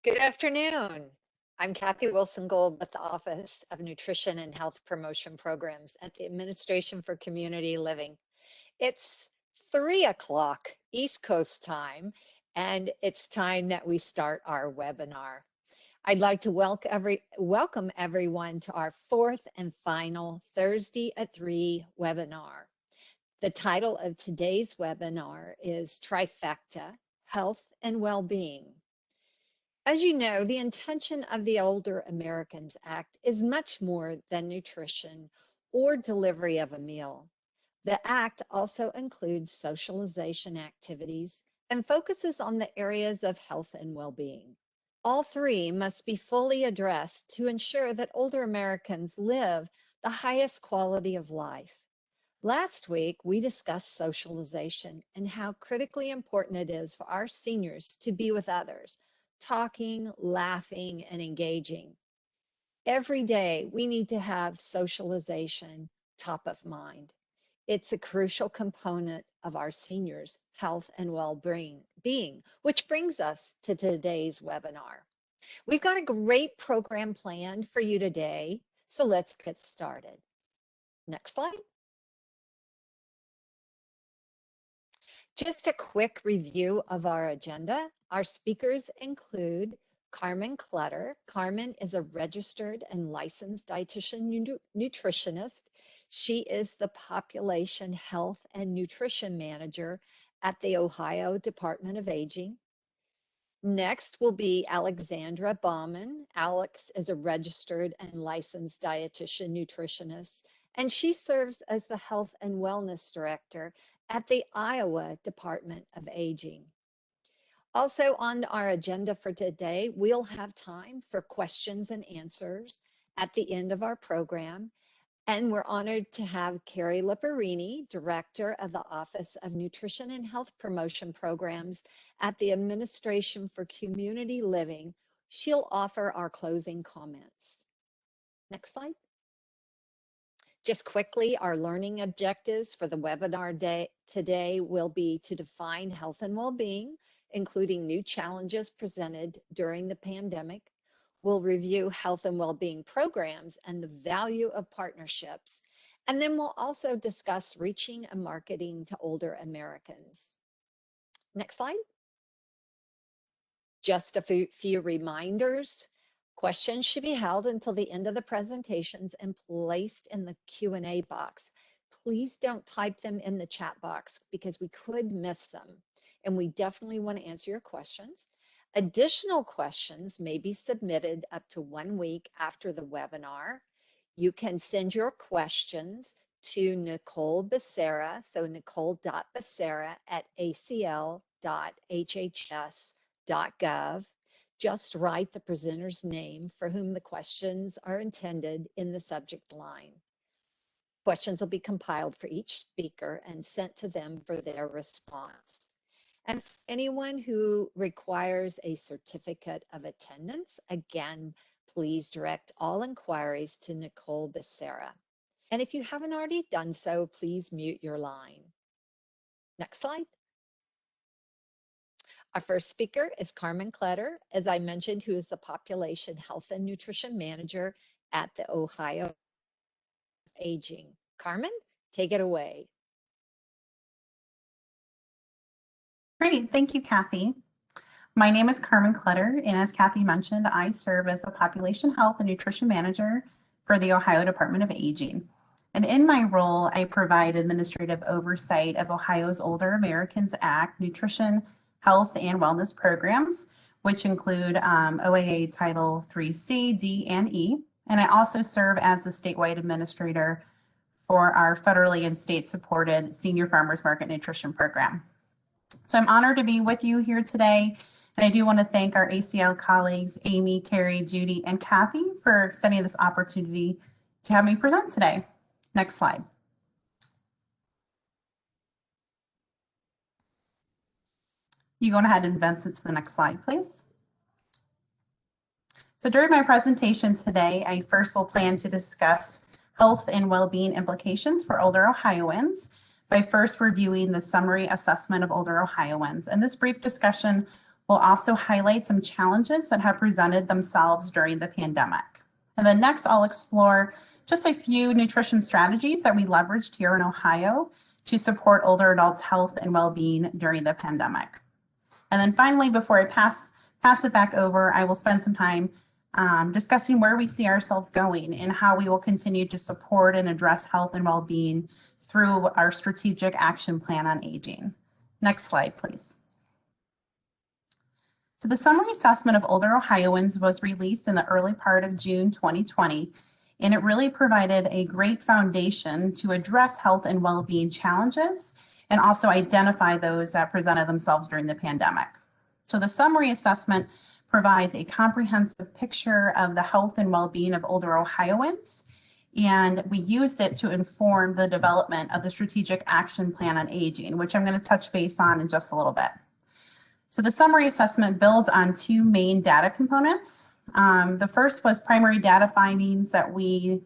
Good afternoon. I'm Kathy Wilson-Gold with the Office of Nutrition and Health Promotion Programs at the Administration for Community Living. It's 3 o'clock East Coast time, and it's time that we start our webinar. I'd like to welcome everyone to our fourth and final Thursday at 3 webinar. The title of today's webinar is Trifecta, Health and Well-Being. As you know, the intention of the Older Americans Act is much more than nutrition or delivery of a meal. The Act also includes socialization activities and focuses on the areas of health and well-being. All three must be fully addressed to ensure that older Americans live the highest quality of life. Last week, we discussed socialization and how critically important it is for our seniors to be with others, talking, laughing, and engaging. Every day, we need to have socialization top of mind. It's a crucial component of our seniors' health and well-being, which brings us to today's webinar. We've got a great program planned for you today, so let's get started. Next slide. Just a quick review of our agenda. Our speakers include Carmen Clutter. Carmen is a registered and licensed dietitian nutritionist. She is the Population Health and Nutrition Manager at the Ohio Department of Aging. Next will be Alexandra Bauman. Alex is a registered and licensed dietitian nutritionist, and she serves as the Health and Wellness Director at the Iowa Department of Aging. Also on our agenda for today, we'll have time for questions and answers at the end of our program. And we're honored to have Keri Lipperini, Director of the Office of Nutrition and Health Promotion Programs at the Administration for Community Living. She'll offer our closing comments. Next slide. Just quickly, our learning objectives for the webinar today will be to define health and well-being, including new challenges presented during the pandemic. We'll review health and well-being programs and the value of partnerships. And then we'll also discuss reaching and marketing to older Americans. Next slide. Just a few reminders. Questions should be held until the end of the presentations and placed in the Q&A box. Please don't type them in the chat box because we could miss them, and we definitely want to answer your questions. Additional questions may be submitted up to 1 week after the webinar. You can send your questions to Nicole Becerra, so nicole.becerra@acl.hhs.gov. Just write the presenter's name for whom the questions are intended in the subject line. Questions will be compiled for each speaker and sent to them for their response. And for anyone who requires a certificate of attendance, again, please direct all inquiries to Nicole Becerra. And if you haven't already done so, please mute your line. Next slide. Our first speaker is Carmen Clutter, as I mentioned, who is the Population Health and Nutrition Manager at the Ohio Aging. Carmen, take it away. Great, thank you, Kathy. My name is Carmen Clutter, and as Kathy mentioned, I serve as the Population Health and Nutrition Manager for the Ohio Department of Aging. And in my role, I provide administrative oversight of Ohio's Older Americans Act nutrition, health, and wellness programs, which include OAA Title 3C, D, and E. And I also serve as the statewide administrator for our federally and state-supported Senior Farmers Market Nutrition Program. So I'm honored to be with you here today. And I do want to thank our ACL colleagues, Amy, Keri, Judy, and Kathy for extending this opportunity to have me present today. Next slide. You go ahead and advance it to the next slide, please. So during my presentation today, I first will plan to discuss health and well-being implications for older Ohioans by first reviewing the summary assessment of older Ohioans. And this brief discussion We'll also highlight some challenges that have presented themselves during the pandemic. And then next, I'll explore just a few nutrition strategies that we leveraged here in Ohio to support older adults' health and well-being during the pandemic. And then finally, before I pass it back over, I will spend some time discussing where we see ourselves going and how we will continue to support and address health and well-being through our strategic action plan on aging. Next slide, please. So the summary assessment of older Ohioans was released in the early part of June 2020, and it really provided a great foundation to address health and well-being challenges and also identify those that presented themselves during the pandemic. So the summary assessment provides a comprehensive picture of the health and well-being of older Ohioans, and we used it to inform the development of the strategic action plan on aging, which I'm going to touch base on in just a little bit. So the summary assessment builds on two main data components. The first was primary data findings that we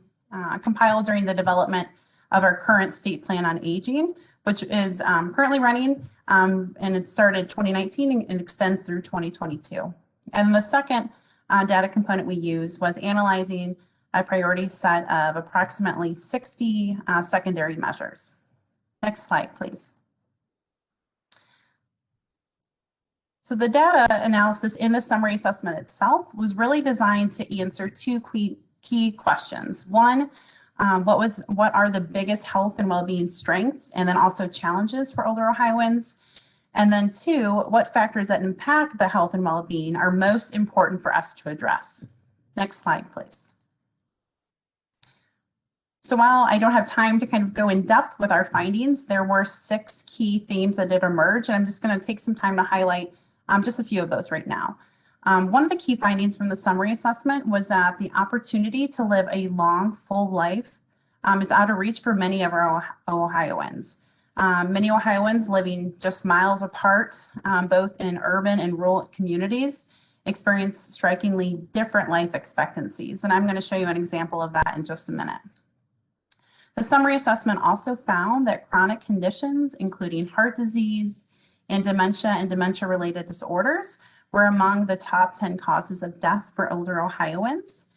compiled during the development of our current state plan on aging, which is currently running, and it started 2019 and extends through 2022. And the second data component we used was analyzing a priority set of approximately 60 secondary measures. Next slide, please. So the data analysis in the summary assessment itself was really designed to answer two key questions. One, what are the biggest health and well-being strengths and then also challenges for older Ohioans? And then two, what factors that impact the health and well-being are most important for us to address? Next slide, please. So while I don't have time to kind of go in depth with our findings, there were 6 key themes that did emerge, and I'm just going to take some time to highlight just a few of those right now. One of the key findings from the summary assessment was that the opportunity to live a long, full life is out of reach for many of our Ohioans. Many Ohioans living just miles apart, both in urban and rural communities, experience strikingly different life expectancies. And I'm going to show you an example of that in just a minute. The summary assessment also found that chronic conditions, including heart disease and dementia-related disorders, were among the top 10 causes of death for older Ohioans.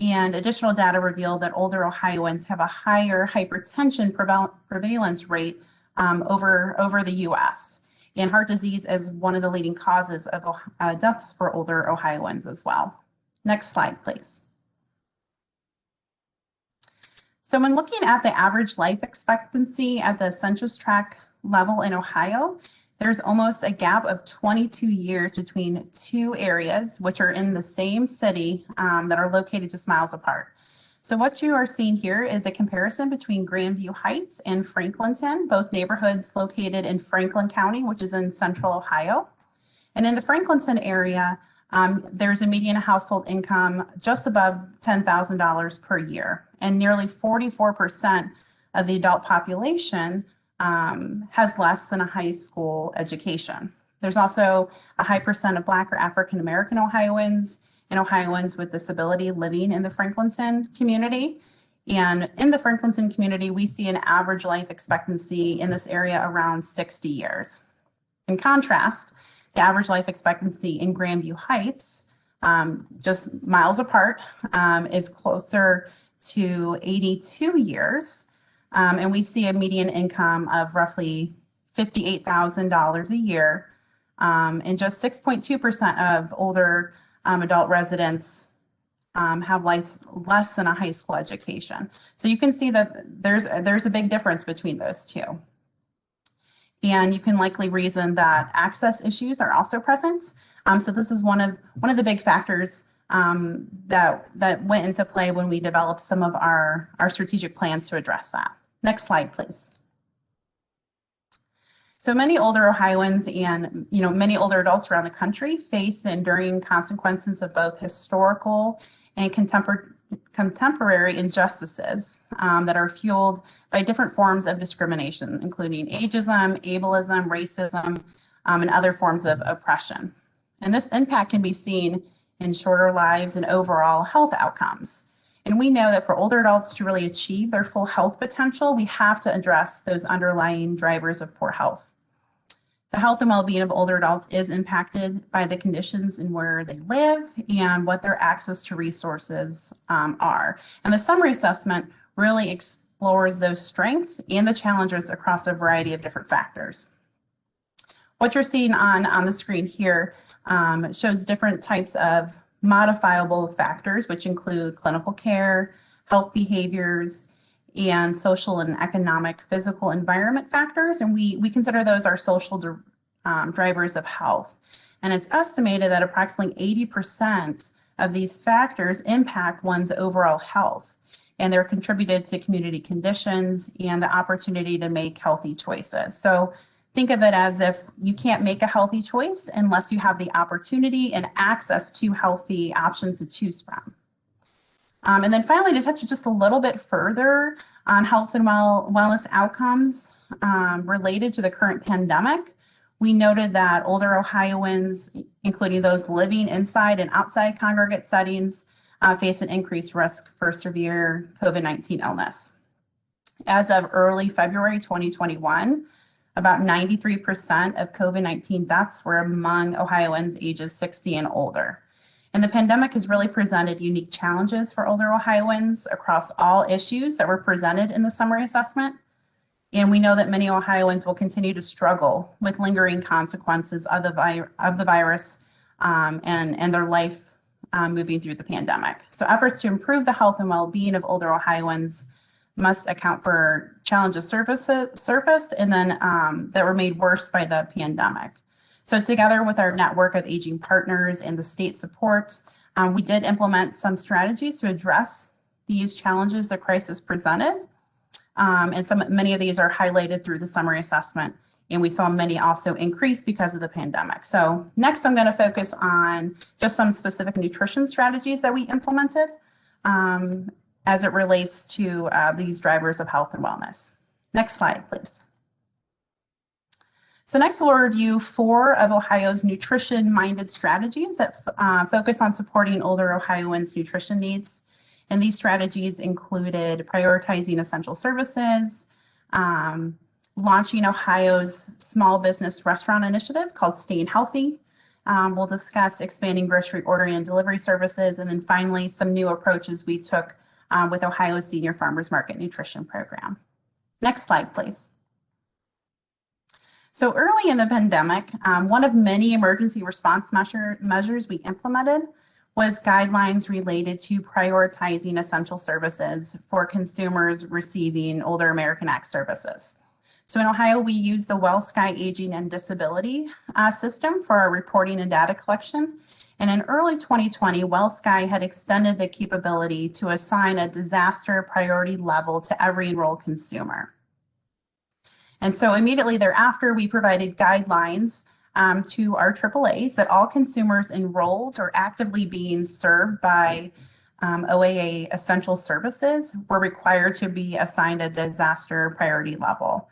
And additional data revealed that older Ohioans have a higher hypertension prevalence rate over the US. And heart disease is one of the leading causes of deaths for older Ohioans as well. Next slide, please. So when looking at the average life expectancy at the census tract level in Ohio, there's almost a gap of 22 years between two areas, which are in the same city that are located just miles apart. So what you are seeing here is a comparison between Grandview Heights and Franklinton, both neighborhoods located in Franklin County, which is in central Ohio. And in the Franklinton area, there's a median household income just above $10,000 per year, and nearly 44% of the adult population has less than a high school education. There's also a high percent of Black or African American Ohioans and Ohioans with disability living in the Franklinton community. And in the Franklinton community, we see an average life expectancy in this area around 60 years. In contrast, the average life expectancy in Grandview Heights, just miles apart, is closer to 82 years. And we see a median income of roughly $58,000 a year. And just 6.2% of older adult residents have less than a high school education. So you can see that there's a big difference between those two. And you can likely reason that access issues are also present. So this is one of the big factors that went into play when we developed some of our strategic plans to address that. Next slide, please. So many older Ohioans and many older adults around the country face the enduring consequences of both historical and contemporary injustices that are fueled by different forms of discrimination, including ageism, ableism, racism, and other forms of oppression. And this impact can be seen in shorter lives and overall health outcomes. And we know that for older adults to really achieve their full health potential, we have to address those underlying drivers of poor health. The health and well-being of older adults is impacted by the conditions in where they live and what their access to resources are. And the summary assessment really explores those strengths and the challenges across a variety of different factors. What you're seeing on the screen here shows different types of modifiable factors, which include clinical care, health behaviors, and social and economic physical environment factors. And we consider those our social drivers of health. And it's estimated that approximately 80% of these factors impact one's overall health. And they're contributed to community conditions and the opportunity to make healthy choices. So think of it as if you can't make a healthy choice unless you have the opportunity and access to healthy options to choose from. And then finally, to touch just a little bit further on health and wellness outcomes related to the current pandemic, we noted that older Ohioans, including those living inside and outside congregate settings, face an increased risk for severe COVID-19 illness. As of early February 2021, about 93% of COVID-19 deaths were among Ohioans ages 60 and older. And the pandemic has really presented unique challenges for older Ohioans across all issues that were presented in the summary assessment. And we know that many Ohioans will continue to struggle with lingering consequences of the virus and their life moving through the pandemic. So efforts to improve the health and well-being of older Ohioans must account for challenges surfaced and then that were made worse by the pandemic. So together with our network of aging partners and the state support, we did implement some strategies to address these challenges the crisis presented. And many of these are highlighted through the summary assessment, and we saw many also increase because of the pandemic. So next I'm going to focus on just some specific nutrition strategies that we implemented as it relates to these drivers of health and wellness. Next slide, please. So next we'll review 4 of Ohio's nutrition-minded strategies that focus on supporting older Ohioans' nutrition needs. And these strategies included prioritizing essential services, launching Ohio's small business restaurant initiative called Staying Healthy. We'll discuss expanding grocery ordering and delivery services, and then finally some new approaches we took with Ohio's Senior Farmers Market Nutrition Program. Next slide, please. So early in the pandemic, one of many emergency response measures we implemented was guidelines related to prioritizing essential services for consumers receiving Older American Act services. So in Ohio, we use the WellSky Aging and Disability system for our reporting and data collection. And in early 2020, WellSky had extended the capability to assign a disaster priority level to every enrolled consumer. And so immediately thereafter, we provided guidelines to our AAAs that all consumers enrolled or actively being served by OAA essential services were required to be assigned a disaster priority level.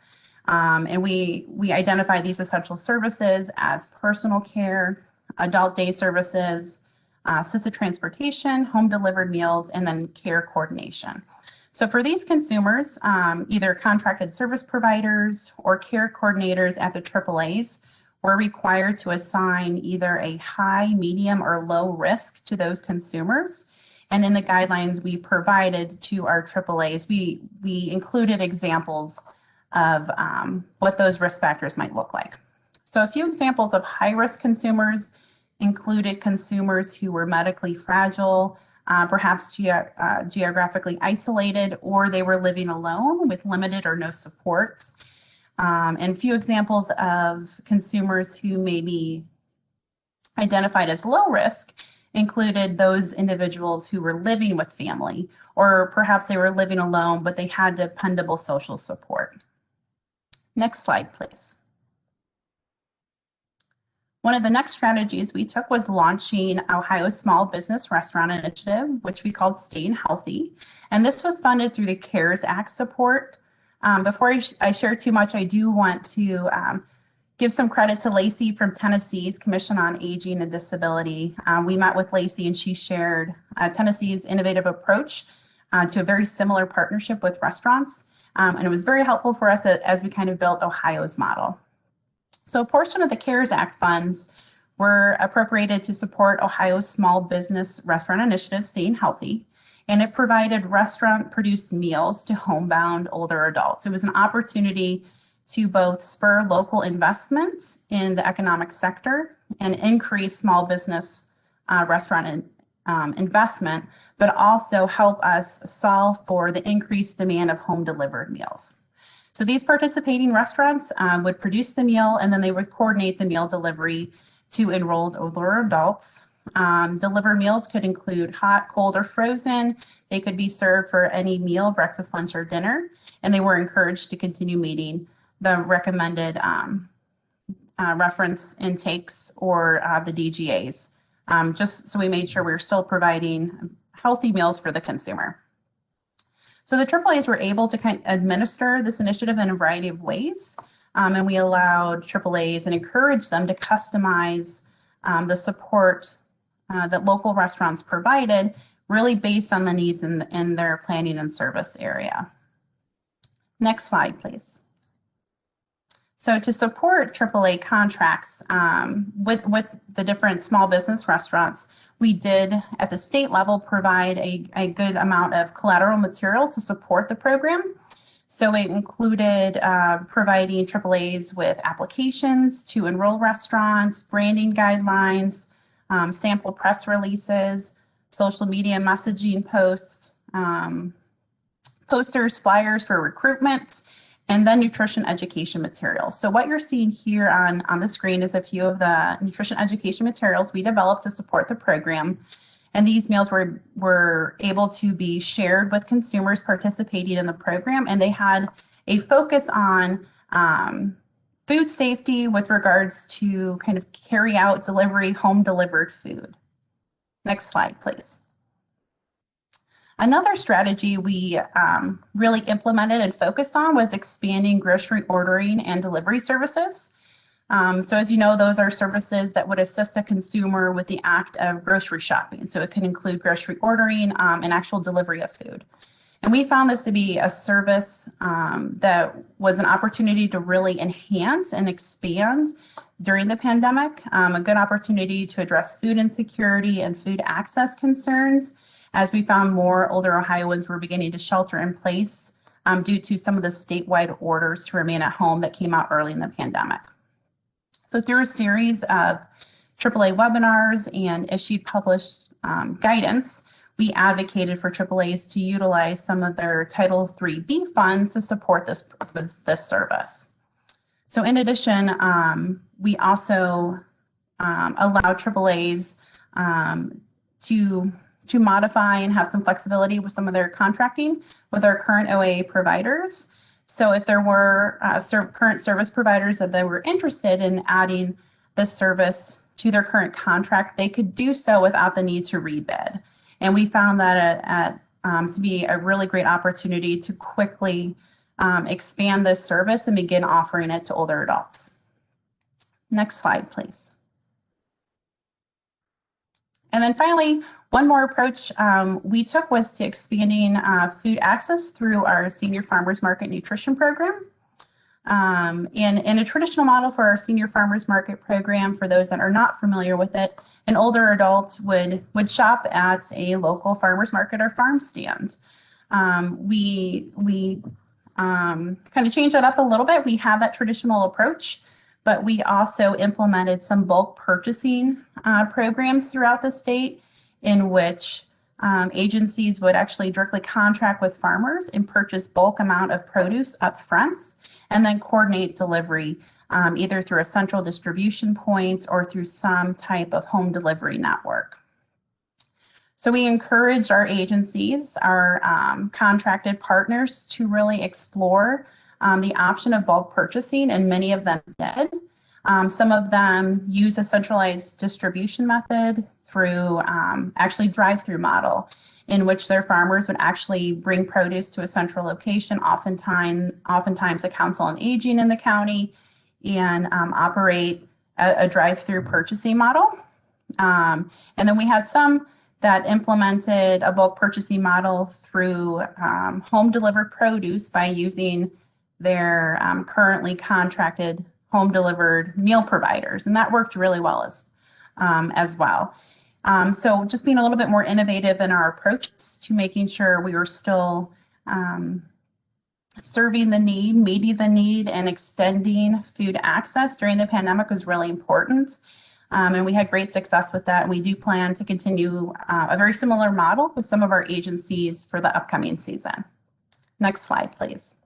And we identify these essential services as personal care, adult day services, assisted transportation, home delivered meals, and then care coordination. So for these consumers, either contracted service providers or care coordinators at the AAAs were required to assign either a high, medium, or low risk to those consumers. And in the guidelines we provided to our AAAs, we included examples of what those risk factors might look like. So a few examples of high-risk consumers included consumers who were medically fragile, perhaps geographically isolated, or they were living alone with limited or no supports. And a few examples of consumers who may be identified as low risk included those individuals who were living with family, or perhaps they were living alone, but they had dependable social support. Next slide, please. One of the next strategies we took was launching Ohio's Small Business Restaurant Initiative, which we called Staying Healthy. And this was funded through the CARES Act support. Before I share too much, I do want to give some credit to Lacey from Tennessee's Commission on Aging and Disability. We met with Lacey and she shared Tennessee's innovative approach to a very similar partnership with restaurants. And it was very helpful for us as we kind of built Ohio's model. So a portion of the CARES Act funds were appropriated to support Ohio's small business restaurant initiative, Staying Healthy, and it provided restaurant-produced meals to homebound older adults. It was an opportunity to both spur local investment in the economic sector and increase small business restaurant investment, but also help us solve for the increased demand of home-delivered meals. So these participating restaurants would produce the meal, and then they would coordinate the meal delivery to enrolled older adults. Delivered meals could include hot, cold, or frozen. They could be served for any meal, breakfast, lunch, or dinner, and they were encouraged to continue meeting the recommended reference intakes or the DGAs, just so we made sure we were still providing healthy meals for the consumer. So the AAAs were able to kind of administer this initiative in a variety of ways, and we allowed AAAs and encouraged them to customize the support that local restaurants provided, really based on the needs in their planning and service area. Next slide, please. So to support AAA contracts with the different small business restaurants, we did at the state level provide a good amount of collateral material to support the program. So it included providing AAAs with applications to enroll restaurants, branding guidelines, sample press releases, social media messaging posts, posters, flyers for recruitment, and then nutrition education materials. So what you're seeing here on the screen is a few of the nutrition education materials we developed to support the program. And these meals were able to be shared with consumers participating in the program, and they had a focus on food safety with regards to kind of carry out delivery, home delivered food. Next slide, please. Another strategy we really implemented and focused on was expanding grocery ordering and delivery services. So as you know, those are services that would assist a consumer with the act of grocery shopping. So it could include grocery ordering and actual delivery of food. And we found this to be a service that was an opportunity to really enhance and expand during the pandemic, a good opportunity to address food insecurity and food access concerns, as we found more older Ohioans were beginning to shelter in place due to some of the statewide orders to remain at home that came out early in the pandemic. So through a series of AAA webinars and published guidance, we advocated for AAAs to utilize some of their Title IIIB funds to support this service. So in addition, we also allow AAAs to modify and have some flexibility with some of their contracting with our current OA providers. So if there were current service providers that they were interested in adding this service to their current contract, they could do so without the need to rebid. And we found that to be a really great opportunity to quickly expand this service and begin offering it to older adults. Next slide, please. And then finally, one more approach we took was to expanding food access through our Senior Farmers Market Nutrition Program. In a traditional model for our Senior Farmers Market program, for those that are not familiar with it, an older adult would shop at a local farmers market or farm stand. We kind of changed that up a little bit. We had that traditional approach, but we also implemented some bulk purchasing programs throughout the state in which agencies would actually directly contract with farmers and purchase bulk amount of produce up front and then coordinate delivery either through a central distribution point or through some type of home delivery network. So we encouraged our agencies, our contracted partners, to really explore the option of bulk purchasing, and many of them did. Some of them use a centralized distribution method through actually drive-through model, in which their farmers would actually bring produce to a central location, oftentimes a council on aging in the county, and operate a drive-through purchasing model. And then we had some that implemented a bulk purchasing model through home delivered produce by using their currently contracted home delivered meal providers, and that worked really well as well. So just being a little bit more innovative in our approaches to making sure we were still serving the need, meeting the need, and extending food access during the pandemic was really important. And we had great success with that. And we do plan to continue a very similar model with some of our agencies for the upcoming season. Next slide, please.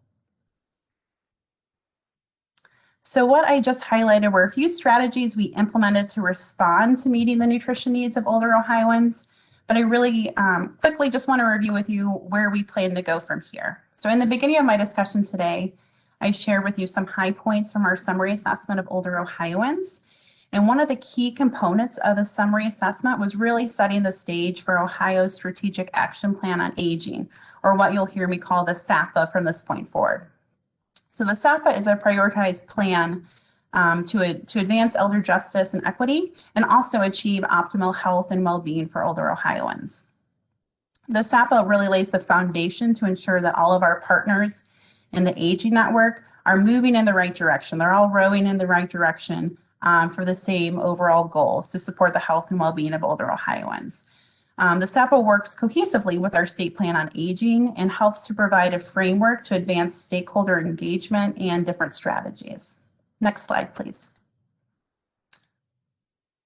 So what I just highlighted were a few strategies we implemented to respond to meeting the nutrition needs of older Ohioans, but I really quickly just want to review with you where we plan to go from here. So in the beginning of my discussion today, I shared with you some high points from our summary assessment of older Ohioans. And one of the key components of the summary assessment was really setting the stage for Ohio's Strategic Action Plan on Aging, or what you'll hear me call the SAPA from this point forward. So the SAPA is a prioritized plan to advance elder justice and equity, and also achieve optimal health and well-being for older Ohioans. The SAPA really lays the foundation to ensure that all of our partners in the aging network are moving in the right direction. They're all rowing in the right direction for the same overall goals to support the health and well-being of older Ohioans. The SAPA works cohesively with our state plan on aging and helps to provide a framework to advance stakeholder engagement and different strategies. Next slide, please.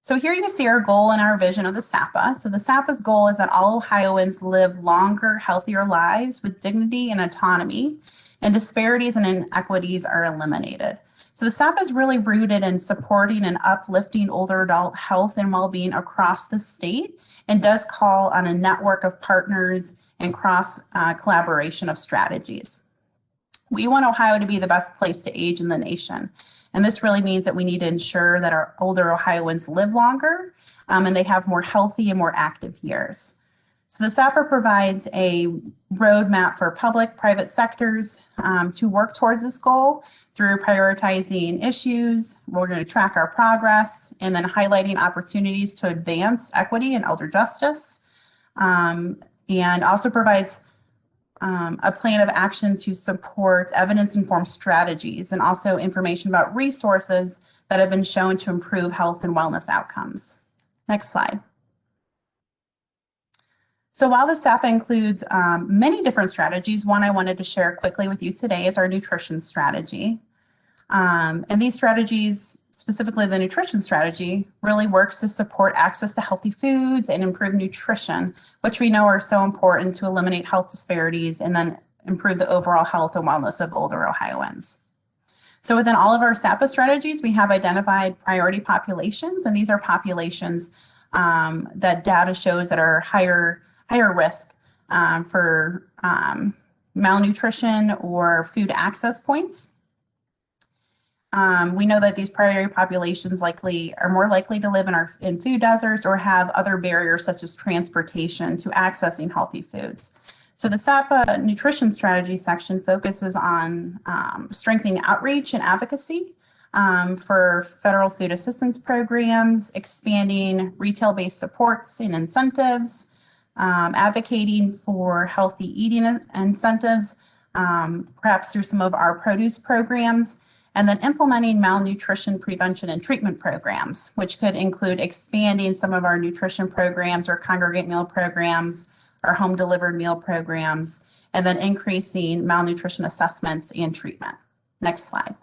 So here you can see our goal and our vision of the SAPA. So the SAPA's goal is that all Ohioans live longer, healthier lives with dignity and autonomy, and disparities and inequities are eliminated. So the SAPA is really rooted in supporting and uplifting older adult health and well-being across the state, and does call on a network of partners and cross collaboration of strategies. We want Ohio to be the best place to age in the nation. And this really means that we need to ensure that our older Ohioans live longer and they have more healthy and more active years. So the SAPA provides a roadmap for public, private sectors to work towards this goal through prioritizing issues. We're going to track our progress, and then highlighting opportunities to advance equity and elder justice, and also provides a plan of action to support evidence-informed strategies, and also information about resources that have been shown to improve health and wellness outcomes. Next slide. So while the SAPA includes many different strategies, one I wanted to share quickly with you today is our nutrition strategy. And these strategies, specifically the nutrition strategy, really works to support access to healthy foods and improve nutrition, which we know are so important to eliminate health disparities and then improve the overall health and wellness of older Ohioans. So within all of our SAPA strategies, we have identified priority populations, and these are populations that data shows that are higher risk for malnutrition or food access points. We know that these priority populations are more likely to live in food deserts or have other barriers such as transportation to accessing healthy foods. So the SAPA nutrition strategy section focuses on strengthening outreach and advocacy for federal food assistance programs, expanding retail-based supports and incentives, advocating for healthy eating incentives, perhaps through some of our produce programs, and then implementing malnutrition prevention and treatment programs, which could include expanding some of our nutrition programs or congregate meal programs, our home delivered meal programs, and then increasing malnutrition assessments and treatment. Next slide.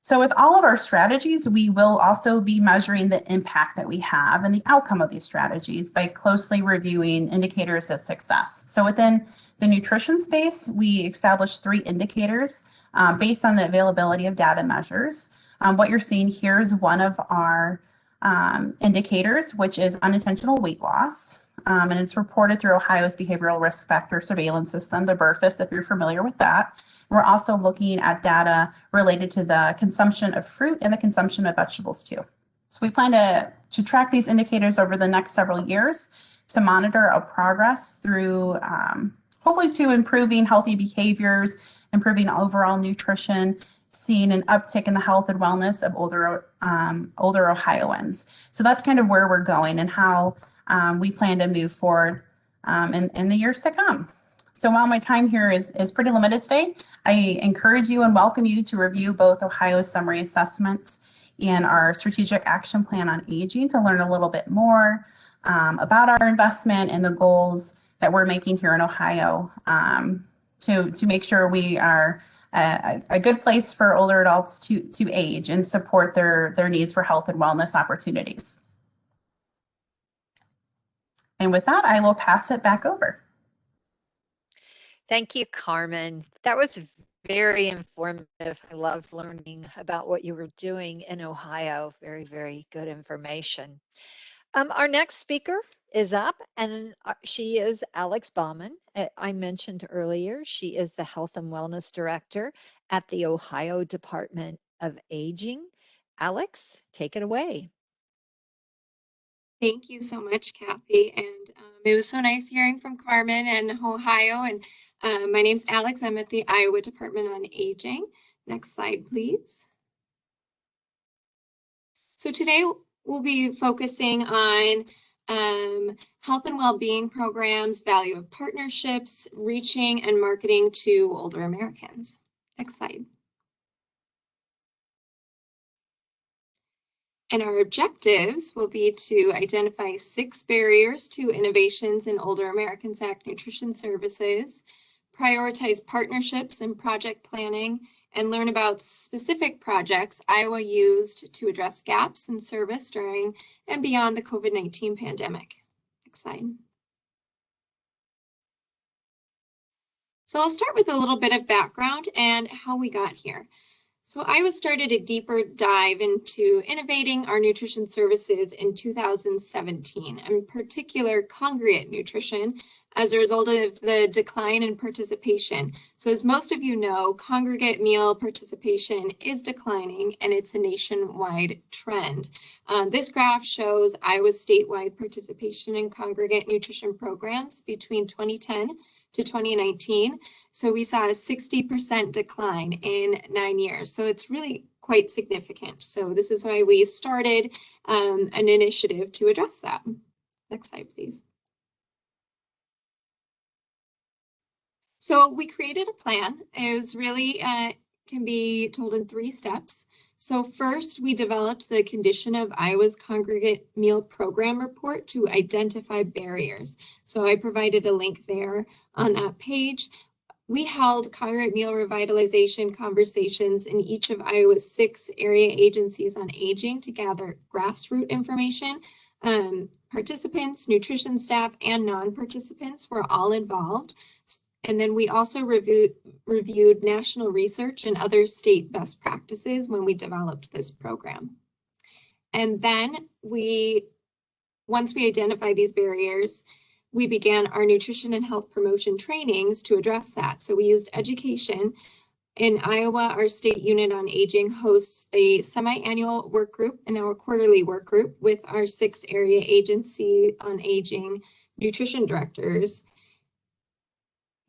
So with all of our strategies, we will also be measuring the impact that we have and the outcome of these strategies by closely reviewing indicators of success. So within the nutrition space, we established 3 indicators based on the availability of data measures. What you're seeing here is one of our indicators, which is unintentional weight loss. And it's reported through Ohio's Behavioral Risk Factor Surveillance System, the BRFIS, if you're familiar with that. We're also looking at data related to the consumption of fruit and the consumption of vegetables too. So we plan to track these indicators over the next several years to monitor our progress through hopefully to improving healthy behaviors, improving overall nutrition, seeing an uptick in the health and wellness of older Ohioans. So that's kind of where we're going and how we plan to move forward in the years to come. So while my time here is pretty limited today, I encourage you and welcome you to review both Ohio's summary assessments and our strategic action plan on aging to learn a little bit more about our investment and the goals that we're making here in Ohio to make sure we are a good place for older adults to age and support their needs for health and wellness opportunities. And with that, I will pass it back over. Thank you, Carmen. That was very informative. I loved learning about what you were doing in Ohio. Very, very good information. Our next speaker is up, and she is Alex Bauman. I mentioned earlier, she is the Health and Wellness Director at the Ohio Department of Aging. Alex, take it away. Thank you so much, Kathy. And it was so nice hearing from Carmen and Ohio. And my name's Alex. I'm at the Iowa Department on Aging. Next slide, please. So today we'll be focusing on health and well-being programs, value of partnerships, reaching and marketing to older Americans. Next slide. And our objectives will be to identify 6 barriers to innovations in Older Americans Act nutrition services, prioritize partnerships and project planning, and learn about specific projects Iowa used to address gaps in service during and beyond the COVID-19 pandemic. Next slide. So I'll start with a little bit of background and how we got here. So Iowa started a deeper dive into innovating our nutrition services in 2017, in particular Congregate nutrition, as a result of the decline in participation. So as most of you know, Congregate meal participation is declining, and it's a nationwide trend. This graph shows Iowa's statewide participation in Congregate nutrition programs between 2010 to 2019. So we saw a 60% decline in 9 years. So it's really quite significant. So this is why we started an initiative to address that. Next slide, please. So we created a plan. It was really, can be told in 3 steps. So first, we developed the Condition of Iowa's Congregate Meal Program Report to identify barriers. So I provided a link there on that page. We held congregate meal revitalization conversations in each of Iowa's 6 area agencies on aging to gather grassroots information. Participants, nutrition staff, and non-participants were all involved. And then we also reviewed national research and other state best practices when we developed this program. And then once we identified these barriers, we began our nutrition and health promotion trainings to address that. So we used education. In Iowa, our state unit on aging hosts a semi-annual work group and now a quarterly work group with our 6 area agency on aging nutrition directors.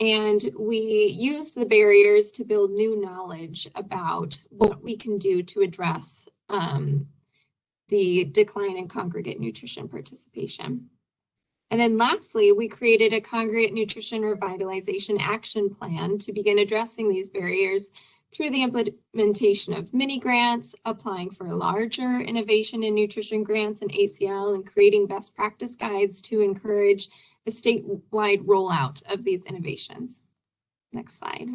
And we used the barriers to build new knowledge about what we can do to address the decline in congregate nutrition participation. And then lastly, we created a Congregate Nutrition Revitalization Action Plan to begin addressing these barriers through the implementation of mini grants, applying for larger innovation in nutrition grants and ACL, and creating best practice guides to encourage a statewide rollout of these innovations. Next slide.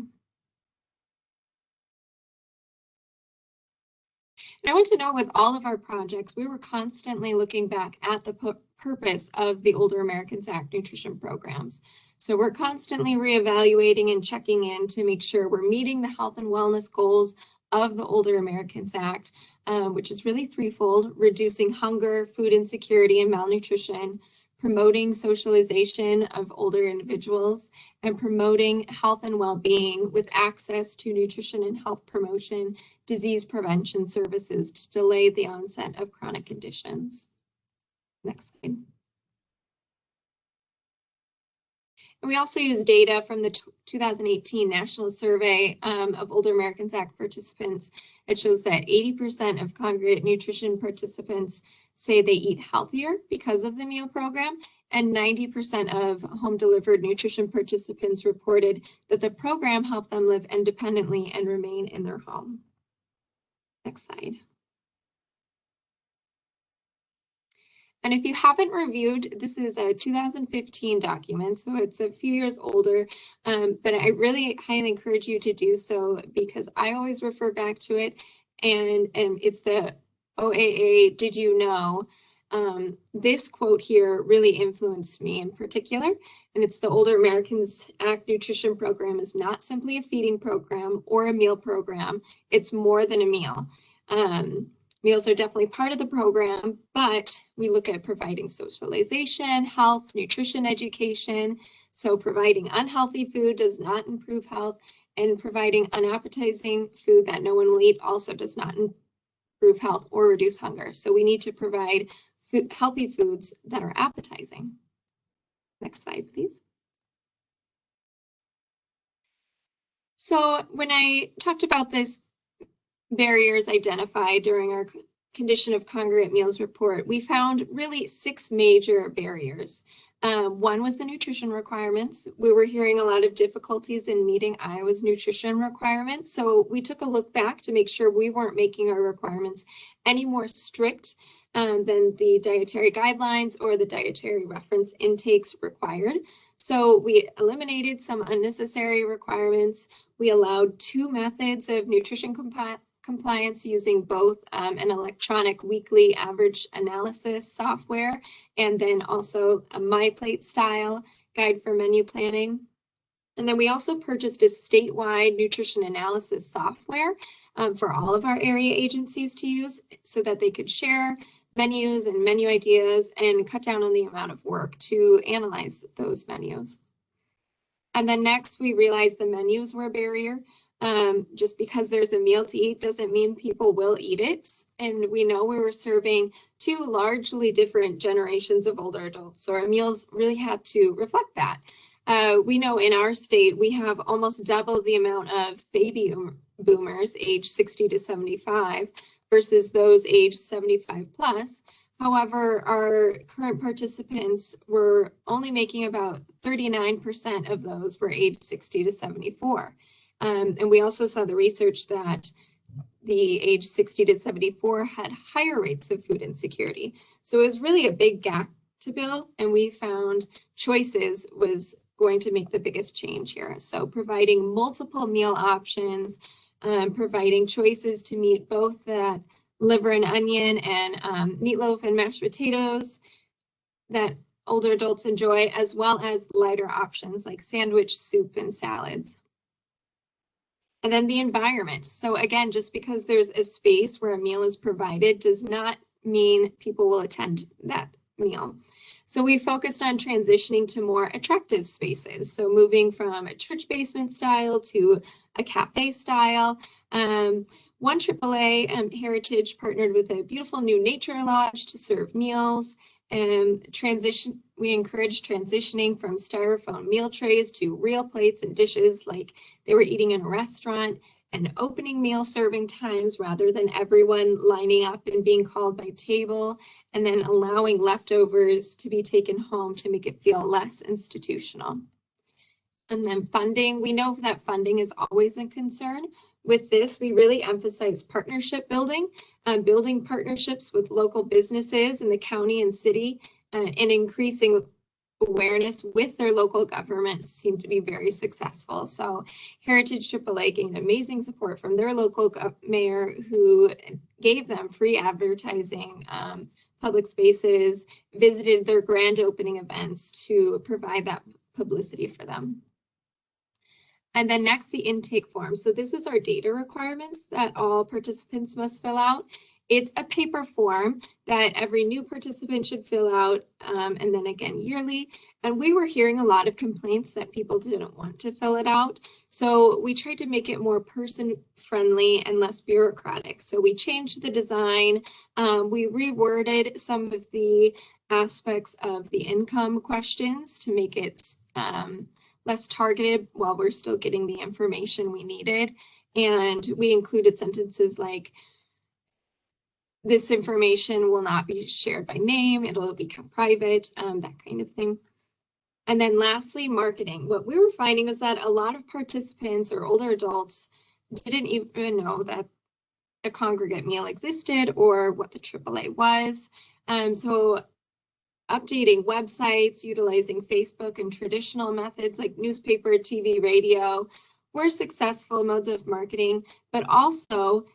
And I want to know, with all of our projects, we were constantly looking back at the purpose of the Older Americans Act nutrition programs. So we're constantly reevaluating and checking in to make sure we're meeting the health and wellness goals of the Older Americans Act, which is really threefold: reducing hunger, food insecurity, and malnutrition, promoting socialization of older individuals, and promoting health and well-being with access to nutrition and health promotion, disease prevention services to delay the onset of chronic conditions. Next slide. And we also use data from the 2018 National Survey of Older Americans Act participants. It shows that 80% of congregate nutrition participants say they eat healthier because of the meal program, and 90% of home-delivered nutrition participants reported that the program helped them live independently and remain in their home. Next slide. And if you haven't reviewed, this is a 2015 document, so it's a few years older, but I really highly encourage you to do so because I always refer back to it, and it's the OAA Did You Know? This quote here really influenced me in particular, and it's the Older Americans Act nutrition program is not simply a feeding program or a meal program, it's more than a meal. Meals are definitely part of the program, but we look at providing socialization, health, nutrition education. So providing unhealthy food does not improve health, and providing unappetizing food that no one will eat also does not improve health or reduce hunger. So we need to provide healthy foods that are appetizing. Next slide, please. So when I talked about this barriers identified during our condition of congregate meals report, we found really 6 major barriers. One was the nutrition requirements. We were hearing a lot of difficulties in meeting Iowa's nutrition requirements. So we took a look back to make sure we weren't making our requirements any more strict than the dietary guidelines or the dietary reference intakes required. So we eliminated some unnecessary requirements. We allowed 2 methods of nutrition compliance using both an electronic weekly average analysis software and then also a MyPlate style guide for menu planning. And then we also purchased a statewide nutrition analysis software for all of our area agencies to use so that they could share menus and menu ideas and cut down on the amount of work to analyze those menus. And then next, we realized the menus were a barrier. Just because there's a meal to eat doesn't mean people will eat it. And we know we were serving 2 largely different generations of older adults, so our meals really had to reflect that. We know in our state, we have almost double the amount of baby boomers age 60 to 75 versus those age 75 plus. However, our current participants were only making about 39% of those were age 60 to 74. And we also saw the research that the age 60 to 74 had higher rates of food insecurity. So it was really a big gap to fill, and we found choices was going to make the biggest change here. So providing multiple meal options, providing choices to meet both that liver and onion and meatloaf and mashed potatoes that older adults enjoy, as well as lighter options like sandwich, soup, and salads. And then the environment. So again, just because there's a space where a meal is provided does not mean people will attend that meal. So we focused on transitioning to more attractive spaces. So moving from a church basement style to a cafe style. One AAA Heritage partnered with a beautiful new nature lodge to serve meals. We encouraged transitioning from styrofoam meal trays to real plates and dishes like they were eating in a restaurant, and opening meal serving times rather than everyone lining up and being called by table, and then allowing leftovers to be taken home to make it feel less institutional. And then funding, we know that funding is always a concern. With this, we really emphasize partnership building, building partnerships with local businesses in the county and city, and increasing awareness with their local governments seem to be very successful. So Heritage AAA gained amazing support from their local mayor, who gave them free advertising, public spaces, visited their grand opening events to provide that publicity for them. And then next, the intake form. So this is our data requirements that all participants must fill out. It's a paper form that every new participant should fill out, and then again yearly. And we were hearing a lot of complaints that people didn't want to fill it out. So we tried to make it more person-friendly and less bureaucratic. So we changed the design. We reworded some of the aspects of the income questions to make it less targeted while we're still getting the information we needed. And we included sentences like, this information will not be shared by name. It'll be kept private, that kind of thing. And then lastly, marketing. What we were finding is that a lot of participants or older adults didn't even know that a Congregate meal existed or what the AAA was. So updating websites, utilizing Facebook and traditional methods like newspaper, TV, radio were successful modes of marketing, but also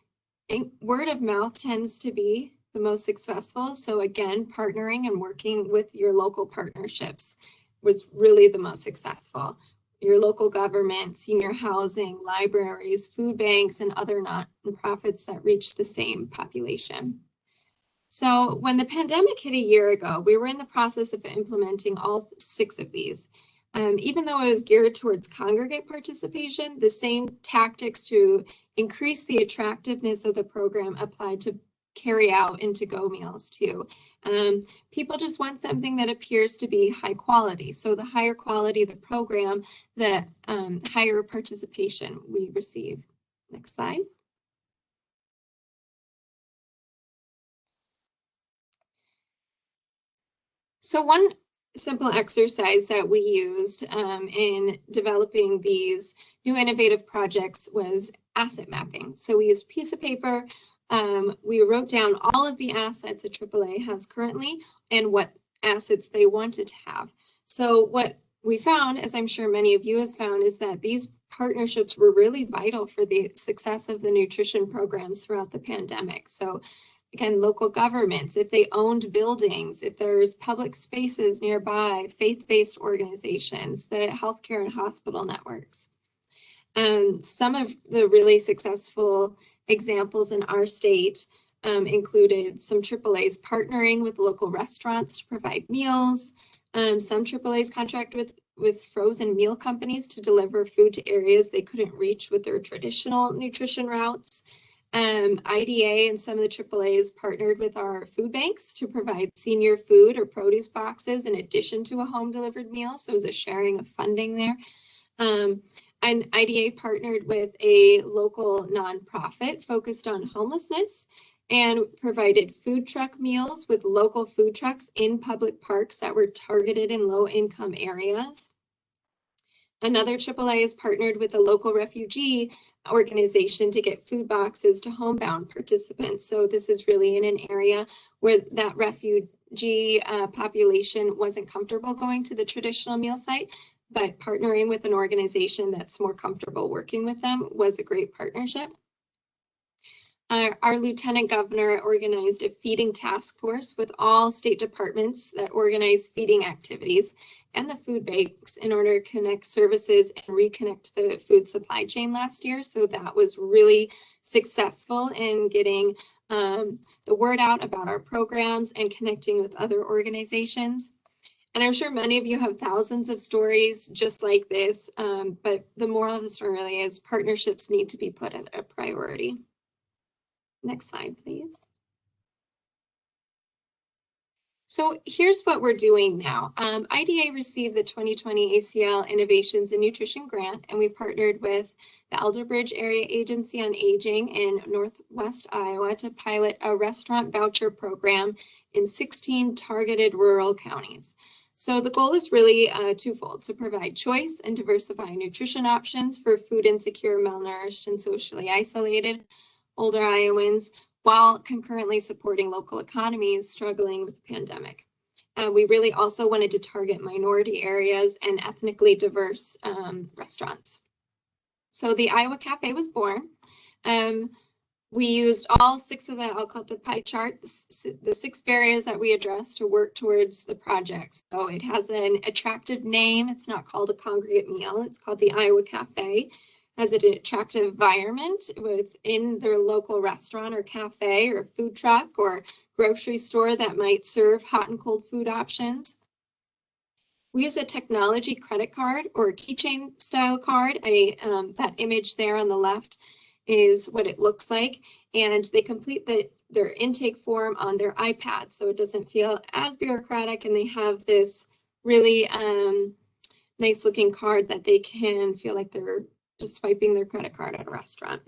word of mouth tends to be the most successful. So again, partnering and working with your local partnerships was really the most successful. Your local government, senior housing, libraries, food banks, and other nonprofits that reach the same population. So when the pandemic hit a year ago, we were in the process of implementing all 6 of these. Even though it was geared towards congregate participation, the same tactics to increase the attractiveness of the program applied to carry out and to-go meals too. People just want something that appears to be high quality. So the higher quality the program, the higher participation we receive. Next slide. So one simple exercise that we used in developing these new innovative projects was asset mapping. So we used a piece of paper. We wrote down all of the assets a AAA has currently and what assets they wanted to have. So what we found, as I'm sure many of you has found, is that these partnerships were really vital for the success of the nutrition programs throughout the pandemic. So again, local governments, if they owned buildings, if there's public spaces nearby, faith-based organizations, the healthcare and hospital networks. Some of the really successful examples in our state included some AAAs partnering with local restaurants to provide meals. Some AAAs contract with frozen meal companies to deliver food to areas they couldn't reach with their traditional nutrition routes. IDA and some of the AAAs partnered with our food banks to provide senior food or produce boxes in addition to a home delivered meal. So it was a sharing of funding there. And IDA partnered with a local nonprofit focused on homelessness and provided food truck meals with local food trucks in public parks that were targeted in low-income areas. Another AAA is partnered with a local refugee organization to get food boxes to homebound participants. So this is really in an area where that refugee population wasn't comfortable going to the traditional meal site, but partnering with an organization that's more comfortable working with them was a great partnership. Our Lieutenant Governor organized a feeding task force with all state departments that organize feeding activities and the food banks in order to connect services and reconnect the food supply chain last year. So that was really successful in getting the word out about our programs and connecting with other organizations. And I'm sure many of you have thousands of stories just like this, but the moral of the story really is partnerships need to be put at a priority. Next slide, please. So here's what we're doing now. IDA received the 2020 ACL Innovations in Nutrition Grant, and we partnered with the Elderbridge Area Agency on Aging in Northwest Iowa to pilot a restaurant voucher program in 16 targeted rural counties. So the goal is really twofold: to provide choice and diversify nutrition options for food insecure, malnourished, and socially isolated older Iowans, while concurrently supporting local economies struggling with the pandemic. We really also wanted to target minority areas and ethnically diverse restaurants. So the Iowa Cafe was born. We used all 6 of the, I'll call it the pie chart, the 6 barriers that we addressed to work towards the project. So it has an attractive name. It's not called a congregate meal. It's called the Iowa Cafe. Has an attractive environment within their local restaurant or cafe or food truck or grocery store that might serve hot and cold food options. We use a technology credit card or a keychain style card. That image there on the left is what it looks like, and they complete their intake form on their iPad, so it doesn't feel as bureaucratic, and they have this really nice looking card that they can feel like they're just swiping their credit card at a restaurant.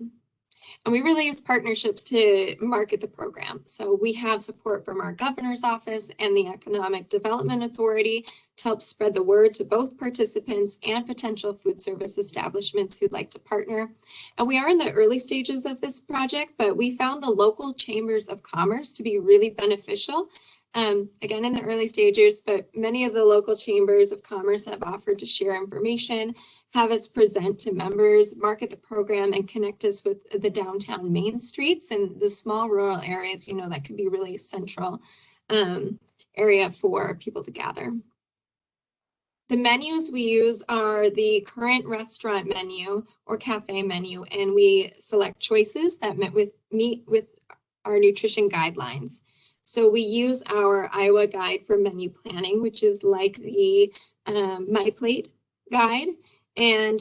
And we really use partnerships to market the program. So we have support from our governor's office and the Economic Development Authority to help spread the word to both participants and potential food service establishments who'd like to partner. And we are in the early stages of this project, but we found the local chambers of commerce to be really beneficial. Again, in the early stages, but many of the local chambers of commerce have offered to share information, have us present to members, market the program, and connect us with the downtown main streets and the small rural areas, you know, that could be really central area for people to gather. The menus we use are the current restaurant menu or cafe menu, and we select choices that meet with our nutrition guidelines. So we use our Iowa Guide for Menu Planning, which is like the My Plate guide. And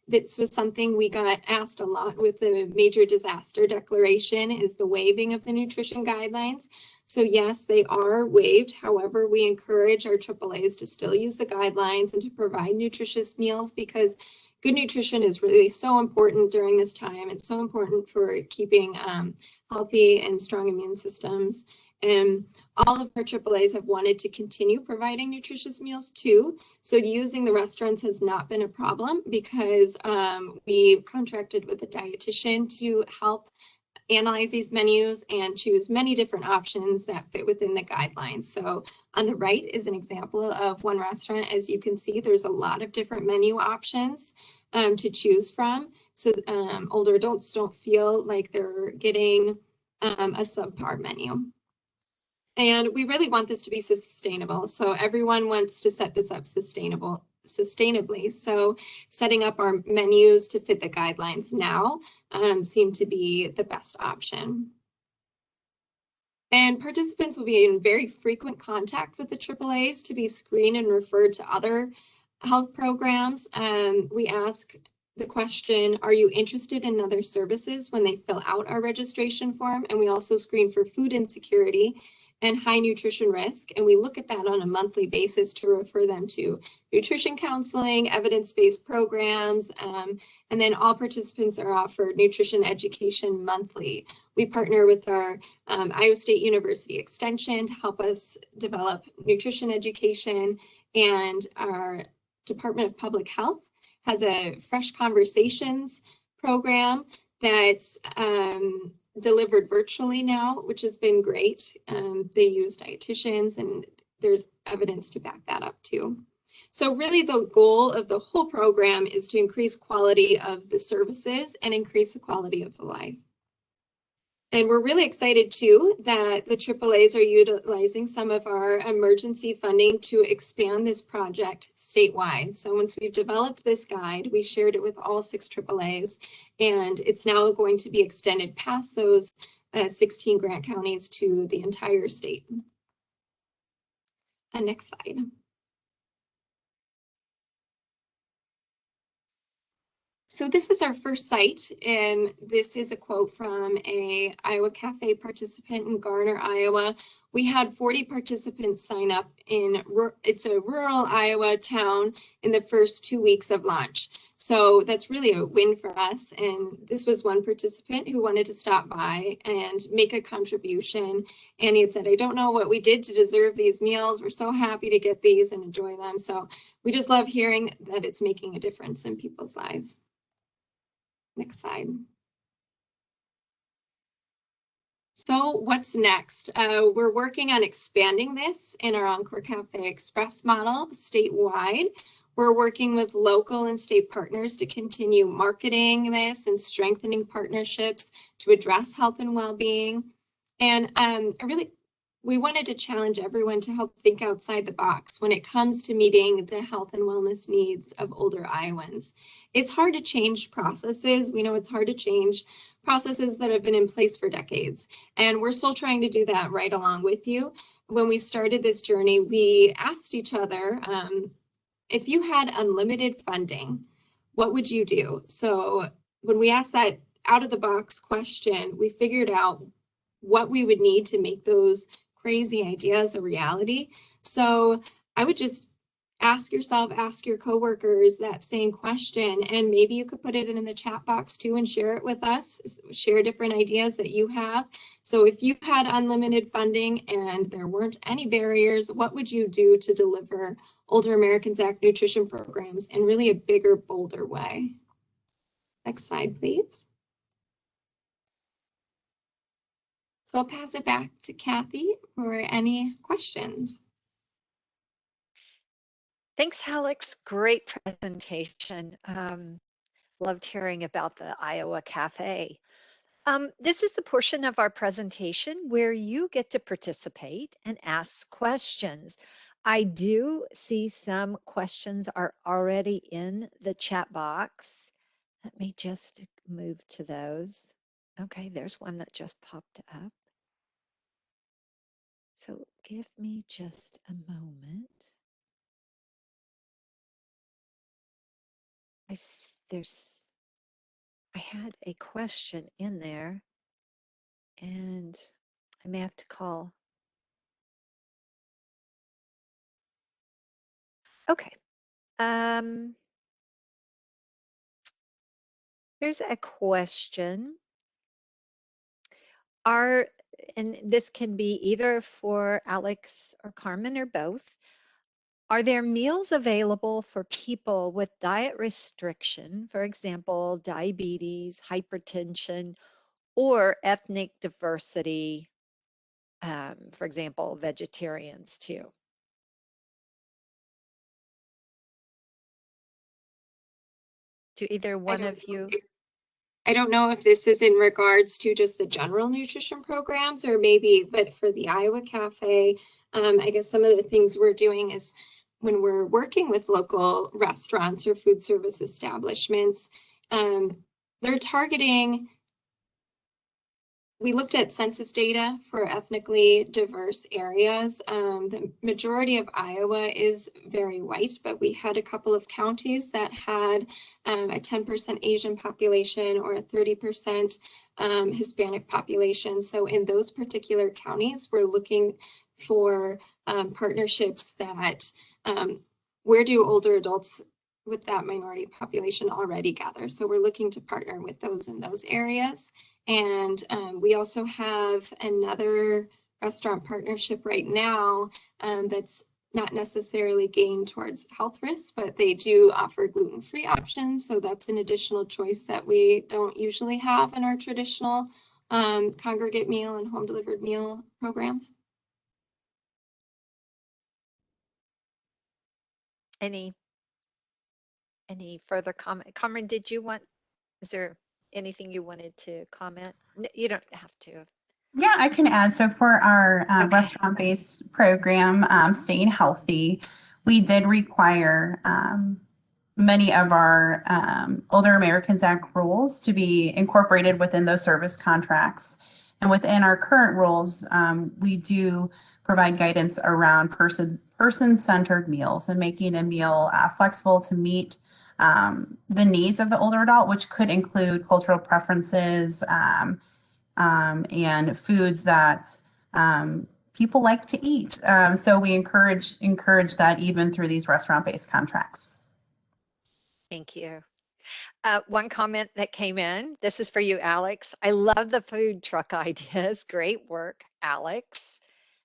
this was something we got asked a lot with the major disaster declaration, is the waiving of the nutrition guidelines. So yes, they are waived. However, we encourage our AAAs to still use the guidelines and to provide nutritious meals, because good nutrition is really so important during this time. It's so important for keeping healthy and strong immune systems. And all of our AAAs have wanted to continue providing nutritious meals too. So using the restaurants has not been a problem, because we contracted with a dietitian to help analyze these menus and choose many different options that fit within the guidelines. So on the right is an example of one restaurant. As you can see, there's a lot of different menu options to choose from. So older adults don't feel like they're getting a subpar menu. And we really want this to be sustainable. So everyone wants to set this up sustainably. So setting up our menus to fit the guidelines now seem to be the best option. And participants will be in very frequent contact with the AAAs to be screened and referred to other health programs. We ask the question, are you interested in other services, when they fill out our registration form? And we also screen for food insecurity and high nutrition risk. And we look at that on a monthly basis to refer them to nutrition counseling, evidence-based programs, and then all participants are offered nutrition education monthly. We partner with our Iowa State University Extension to help us develop nutrition education, and our Department of Public Health has a Fresh Conversations program that's delivered virtually now, which has been great. They use dietitians, and there's evidence to back that up too. So really the goal of the whole program is to increase quality of the services and increase the quality of the life. And we're really excited too that the AAAs are utilizing some of our emergency funding to expand this project statewide. So once we've developed this guide, we shared it with all 6 AAAs, and it's now going to be extended past those 16 grant counties to the entire state. And next slide. So this is our first site, and this is a quote from a Iowa Café participant in Garner, Iowa. We had 40 participants sign up it's a rural Iowa town in the first 2 weeks of launch. So that's really a win for us. And this was one participant who wanted to stop by and make a contribution. And he had said, I don't know what we did to deserve these meals. We're so happy to get these and enjoy them. So we just love hearing that it's making a difference in people's lives. Next slide. So what's next? We're working on expanding this in our Encore Cafe Express model statewide. We're working with local and state partners to continue marketing this and strengthening partnerships to address health and well-being. And we wanted to challenge everyone to help think outside the box when it comes to meeting the health and wellness needs of older Iowans. It's hard to change processes. We know it's hard to change processes that have been in place for decades. And we're still trying to do that right along with you. When we started this journey, we asked each other, if you had unlimited funding, what would you do? So when we asked that out of the box question, we figured out what we would need to make those crazy ideas a reality. So I would just ask yourself, ask your coworkers that same question, and maybe you could put it in the chat box too and share it with us, share different ideas that you have. So if you had unlimited funding and there weren't any barriers, what would you do to deliver Older Americans Act nutrition programs in really a bigger, bolder way? Next slide, please. So I'll pass it back to Kathy for any questions. Thanks, Alex. Great presentation. Loved hearing about the Iowa Cafe. This is the portion of our presentation where you get to participate and ask questions. I do see some questions are already in the chat box. Let me just move to those. Okay, there's one that just popped up. So give me just a moment. I had a question in there and I may have to call. Okay. Here's a question. And this can be either for Alex or Carmen or both. Are there meals available for people with diet restriction, for example, diabetes, hypertension, or ethnic diversity, for example, vegetarians too? To either one of you? I don't know if this is in regards to just the general nutrition programs or maybe, but for the Iowa Cafe, I guess some of the things we're doing is when we're working with local restaurants or food service establishments, they're targeting. We looked at census data for ethnically diverse areas. The majority of Iowa is very white, but we had a couple of counties that had a 10% Asian population or a 30% Hispanic population. So in those particular counties, we're looking for partnerships that where do older adults with that minority population already gather? So we're looking to partner with those in those areas. And we also have another restaurant partnership right now that's not necessarily gained towards health risks, but they do offer gluten-free options. So that's an additional choice that we don't usually have in our traditional congregate meal and home delivered meal programs. Any further comment? Carmen, is there anything you wanted to comment? You don't have to. Yeah, I can add. So for our restaurant-based program, Staying Healthy, we did require many of our Older Americans Act rules to be incorporated within those service contracts. And within our current rules, we do provide guidance around person-centered meals and making a meal flexible to meet the needs of the older adult, which could include cultural preferences and foods that people like to eat. So we encourage that even through these restaurant-based contracts. Thank you. One comment that came in, this is for you, Alex. I love the food truck ideas. Great work, Alex.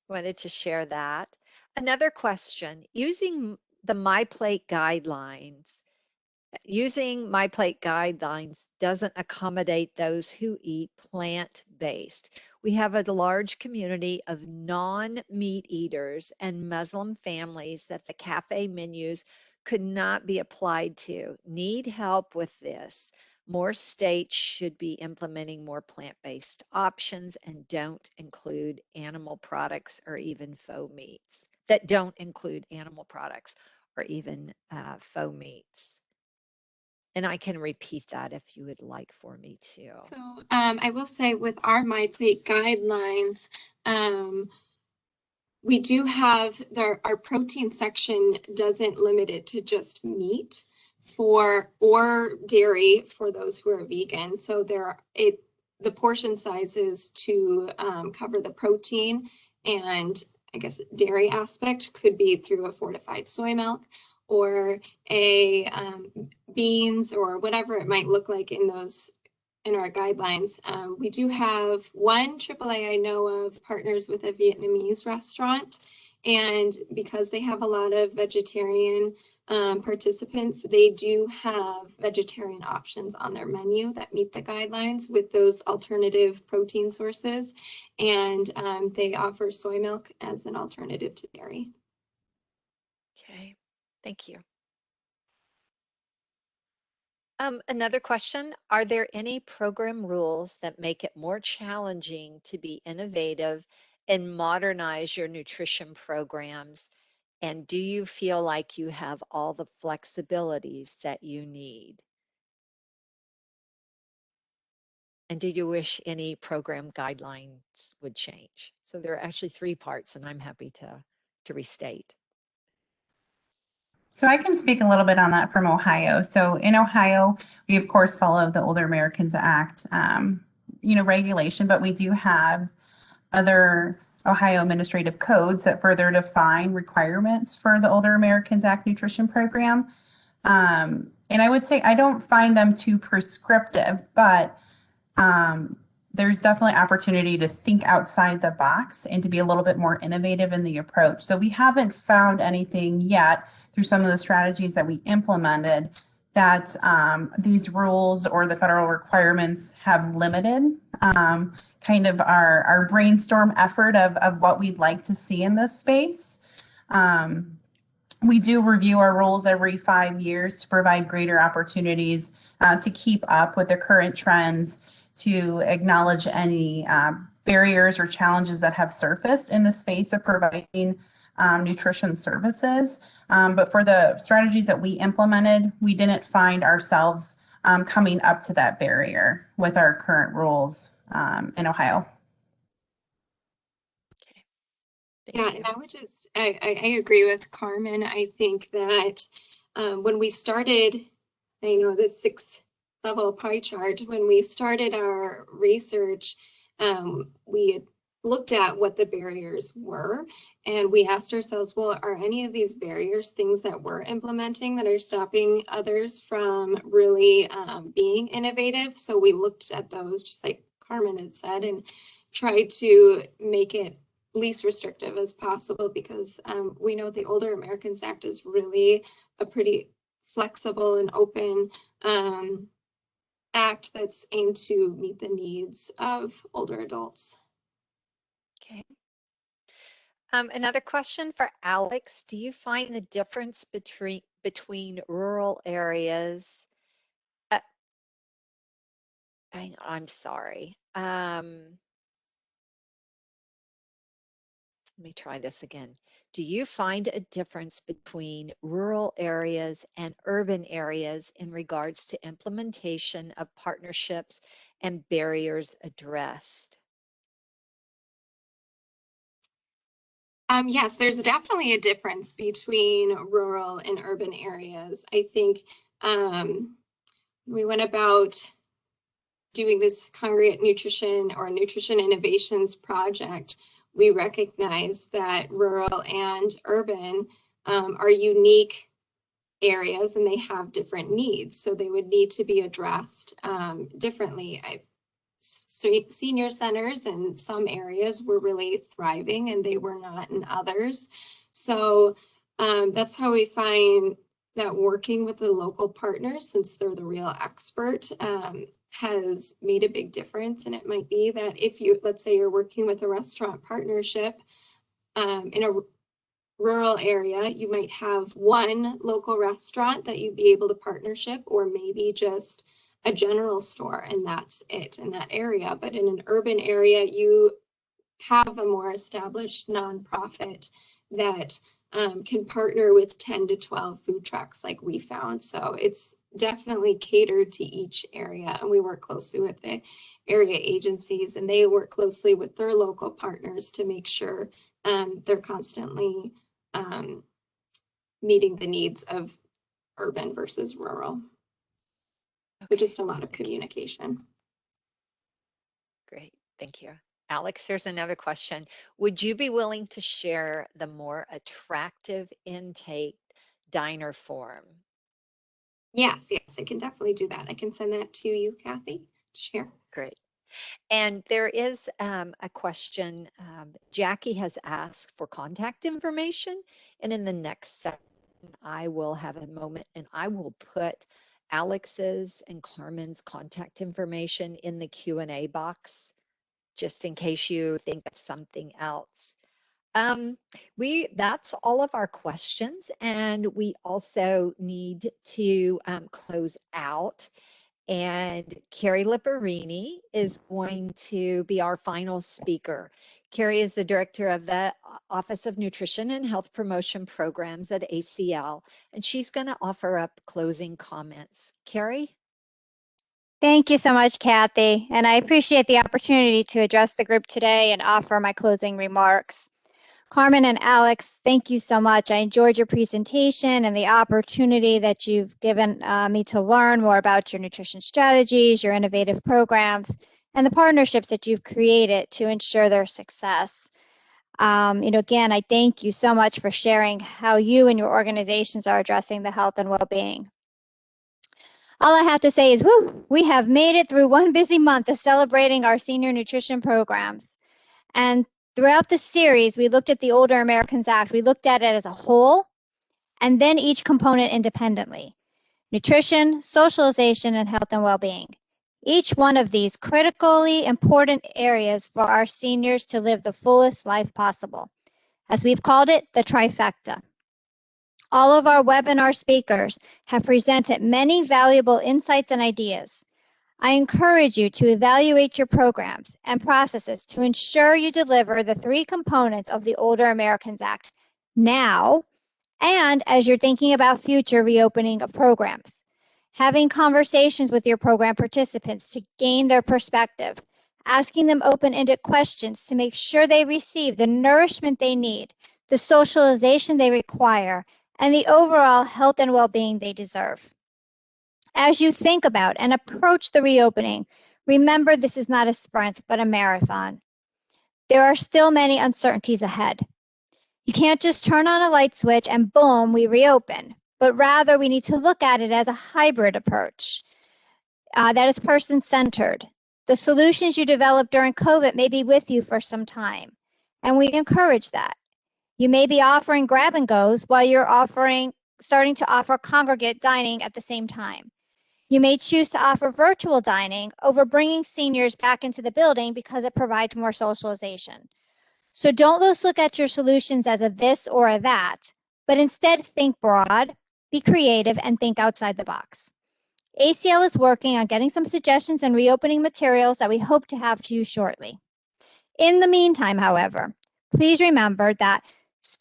Wanted to share that. Another question, using My Plate guidelines doesn't accommodate those who eat plant-based. We have a large community of non-meat eaters and Muslim families that the cafe menus could not be applied to. Need help with this. More states should be implementing more plant-based options and don't include animal products or even faux meats. That don't include animal products or even faux meats. And I can repeat that if you would like for me to. So I will say with our My Plate guidelines, we do have our protein section doesn't limit it to just meat or dairy for those who are vegan. So the portion sizes to cover the protein and I guess, dairy aspect could be through a fortified soy milk or a beans or whatever it might look like in our guidelines. We do have one AAA I know of partners with a Vietnamese restaurant, and because they have a lot of vegetarian participants, they do have vegetarian options on their menu that meet the guidelines with those alternative protein sources, and they offer soy milk as an alternative to dairy. Okay, thank you. Another question, are there any program rules that make it more challenging to be innovative and modernize your nutrition programs? And do you feel like you have all the flexibilities that you need? And do you wish any program guidelines would change? So there are actually 3 parts, and I'm happy to restate. So I can speak a little bit on that from Ohio. So in Ohio, we of course follow the Older Americans Act, regulation, but we do have other Ohio administrative codes that further define requirements for the Older Americans Act nutrition program. And I would say I don't find them too prescriptive, but there's definitely opportunity to think outside the box and to be a little bit more innovative in the approach. So we haven't found anything yet through some of the strategies that we implemented that these rules or the federal requirements have limited kind of our brainstorm effort of what we'd like to see in this space. We do review our rules every 5 years to provide greater opportunities to keep up with the current trends, to acknowledge any barriers or challenges that have surfaced in the space of providing nutrition services. But for the strategies that we implemented, we didn't find ourselves coming up to that barrier with our current rules in Ohio. Okay. Yeah, and I would just, I agree with Carmen. I think that when we started, the 6-level pie chart, when we started our research, we had looked at what the barriers were, and we asked ourselves, well, are any of these barriers things that we're implementing that are stopping others from really being innovative? So we looked at those, just like Carmen had said, and tried to make it least restrictive as possible, because we know the Older Americans Act is really a pretty flexible and open act that's aimed to meet the needs of older adults. Okay. Another question for Alex. Do you find the difference between rural areas? I'm sorry. Let me try this again. Do you find a difference between rural areas and urban areas in regards to implementation of partnerships and barriers addressed? Yes, there's definitely a difference between rural and urban areas. I think we went about doing this Congregate Nutrition or Nutrition Innovations project. We recognize that rural and urban are unique areas, and they have different needs, so they would need to be addressed differently. Senior centers in some areas were really thriving and they were not in others. So that's how we find that working with the local partners, since they're the real expert, has made a big difference. And it might be that if you, let's say you're working with a restaurant partnership in a rural area, you might have one local restaurant that you'd be able to partnership, or maybe just a general store, and that's it in that area. But in an urban area, you have a more established nonprofit that can partner with 10 to 12 food trucks like we found. So it's definitely catered to each area, and we work closely with the area agencies, and they work closely with their local partners to make sure they're constantly meeting the needs of urban versus rural. But just a lot of communication. Great, thank you. Alex, here's another question. Would you be willing to share the more attractive intake diner form? Yes, I can definitely do that. I can send that to you, Kathy. Share. Great. And there is a question. Jackie has asked for contact information, and in the next section, I will have a moment and I will put Alex's and Carmen's contact information in the Q&A box, just in case you think of something else. That's all of our questions, and we also need to close out. And Keri Lipperini is going to be our final speaker. Keri is the director of the Office of Nutrition and Health Promotion Programs at ACL, and she's going to offer up closing comments. Keri? Thank you so much, Kathy, and I appreciate the opportunity to address the group today and offer my closing remarks. Carmen and Alex, thank you so much. I enjoyed your presentation and the opportunity that you've given me to learn more about your nutrition strategies, your innovative programs, and the partnerships that you've created to ensure their success. Again, I thank you so much for sharing how you and your organizations are addressing the health and well-being. All I have to say is, woo, we have made it through one busy month of celebrating our senior nutrition programs. And throughout the series, we looked at the Older Americans Act. We looked at it as a whole, and then each component independently: nutrition, socialization, and health and well-being. Each one of these critically important areas for our seniors to live the fullest life possible. As we've called it, the trifecta. All of our webinar speakers have presented many valuable insights and ideas. I encourage you to evaluate your programs and processes to ensure you deliver the three components of the Older Americans Act now, and as you're thinking about future reopening of programs. Having conversations with your program participants to gain their perspective, asking them open-ended questions to make sure they receive the nourishment they need, the socialization they require, and the overall health and well-being they deserve. As you think about and approach the reopening, remember this is not a sprint, but a marathon. There are still many uncertainties ahead. You can't just turn on a light switch and boom, we reopen, but rather we need to look at it as a hybrid approach that is person-centered. The solutions you developed during COVID may be with you for some time, and we encourage that. You may be offering grab and goes while you're starting to offer congregate dining at the same time. You may choose to offer virtual dining over bringing seniors back into the building because it provides more socialization. So don't just look at your solutions as a this or a that, but instead think broad, be creative, and think outside the box. ACL is working on getting some suggestions and reopening materials that we hope to have to you shortly. In the meantime, however, please remember that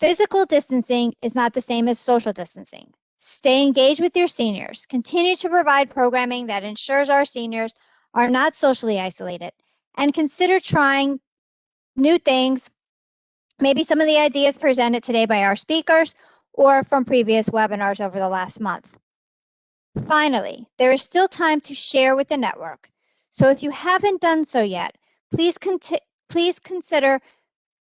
physical distancing is not the same as social distancing. Stay engaged with your seniors. Continue to provide programming that ensures our seniors are not socially isolated, and consider trying new things, maybe some of the ideas presented today by our speakers or from previous webinars over the last month. Finally, there is still time to share with the network. So if you haven't done so yet, please consider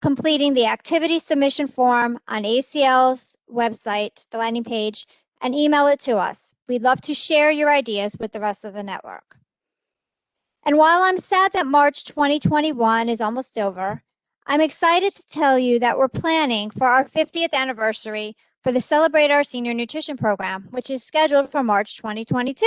completing the activity submission form on ACL's website, the landing page, and email it to us. We'd love to share your ideas with the rest of the network. And while I'm sad that March 2021 is almost over, I'm excited to tell you that we're planning for our 50th anniversary for the Celebrate Our Senior Nutrition Program, which is scheduled for March 2022.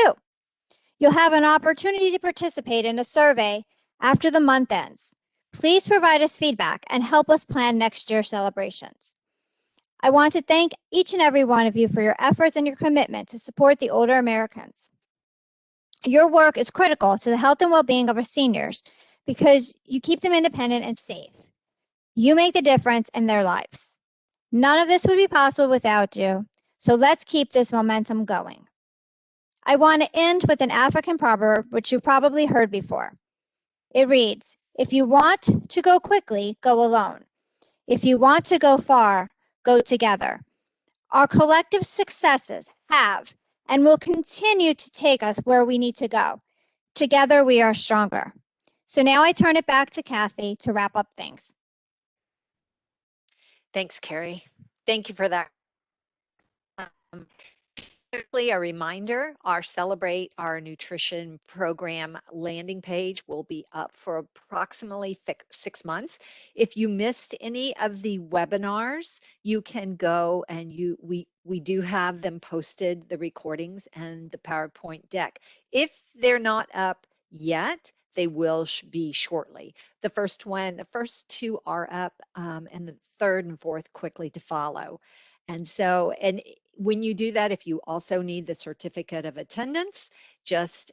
You'll have an opportunity to participate in a survey after the month ends. Please provide us feedback and help us plan next year's celebrations. I want to thank each and every one of you for your efforts and your commitment to support the older Americans. Your work is critical to the health and well-being of our seniors because you keep them independent and safe. You make the difference in their lives. None of this would be possible without you, so let's keep this momentum going. I want to end with an African proverb, which you've probably heard before. It reads, "If you want to go quickly, go alone. If you want to go far, go together." Our collective successes have and will continue to take us where we need to go. Together, we are stronger. So now I turn it back to Kathy to wrap up things. Thanks, Keri. Thank you for that. Quickly, a reminder, our Celebrate Our Nutrition program landing page will be up for approximately 6 months. If you missed any of the webinars, you can go and we do have them posted, the recordings and the PowerPoint deck. If they're not up yet, they will be shortly. The first two are up, and the third and fourth quickly to follow. And so, when you do that, if you also need the certificate of attendance, just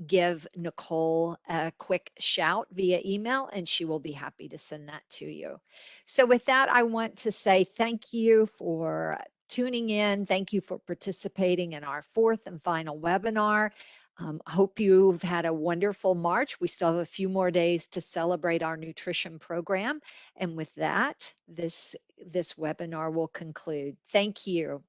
give Nicole a quick shout via email and she will be happy to send that to you. So with that, I want to say thank you for tuning in. Thank you for participating in our fourth and final webinar. Hope you've had a wonderful March. We still have a few more days to celebrate our nutrition program. And with that, this webinar will conclude. Thank you.